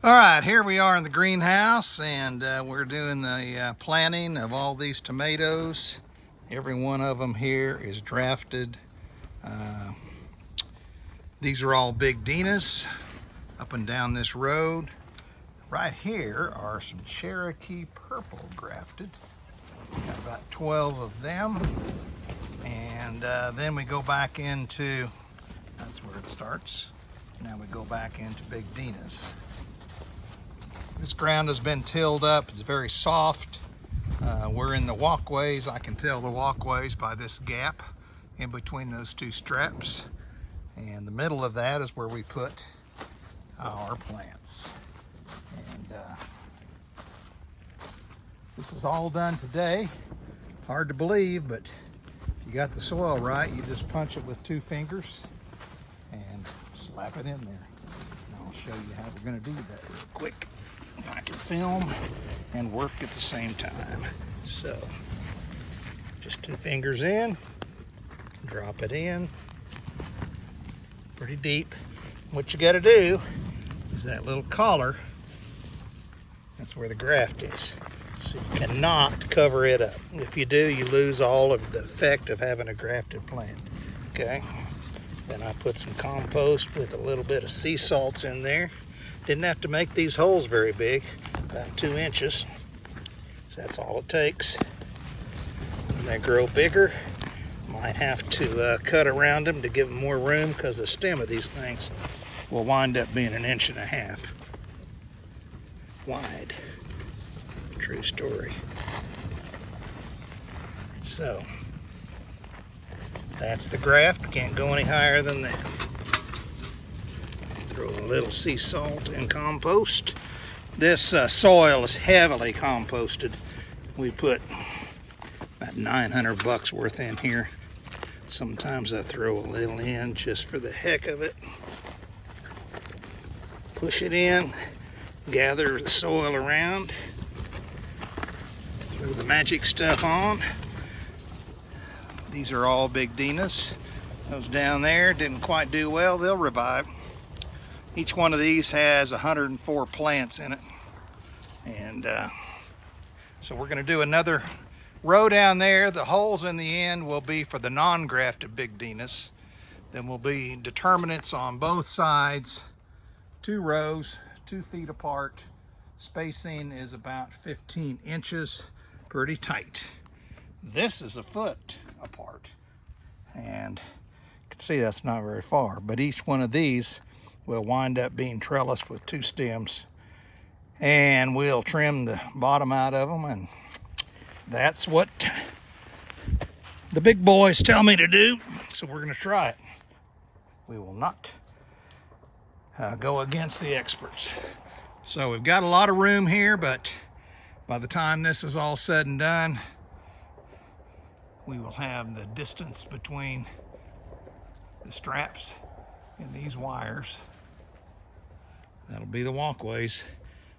All right, here we are in the greenhouse, and we're doing the planting of all these tomatoes. Every one of them here is drafted. These are all Big Denas up and down this road. Right here are some Cherokee purple grafted. Got about 12 of them. And then we go back into, that's where it starts. Now we go back into Big Denas. This ground has been tilled up. It's very soft. We're in the walkways. I can tell the walkways by this gap in between those two straps. And the middle of that is where we put our plants. And this is all done today. Hard to believe, but if you got the soil right, you just punch it with 2 fingers and slap it in there. And I'll show you how we're going to do that real quick. I can film and work at the same time. So, just 2 fingers in, drop it in, pretty deep. What you got to do is that little collar, that's where the graft is. So you cannot cover it up. If you do, you lose all of the effect of having a grafted plant. Okay? Then I put some compost with a little bit of sea salts in there. Didn't have to make these holes very big, about 2 inches. So that's all it takes. When they grow bigger, might have to cut around them to give them more room, because the stem of these things will wind up being 1.5 inches wide. True story. So that's the graft. Can't go any higher than that. Throw a little sea salt and compost. This soil is heavily composted. We put about 900 bucks worth in here. Sometimes I throw a little in just for the heck of it. Push it in, gather the soil around, throw the magic stuff on. These are all Big Denas. Those down there didn't quite do well. They'll revive. Each one of these has 104 plants in it. And so we're gonna do another row down there. The holes in the end will be for the non-grafted Big Denas. Then will be determinants on both sides, 2 rows, 2 feet apart. Spacing is about 15 inches, pretty tight. This is 1 foot apart. And you can see that's not very far, but each one of these will wind up being trellised with 2 stems, and we'll trim the bottom out of them, and that's what the big boys tell me to do. So we're going to try it. We will not go against the experts. So we've got a lot of room here, but by the time this is all said and done, we will have the distance between the straps and these wires. That'll be the walkways.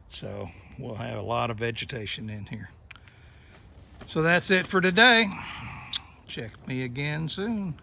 So we'll have a lot of vegetation in here. So that's it for today. Check me again soon.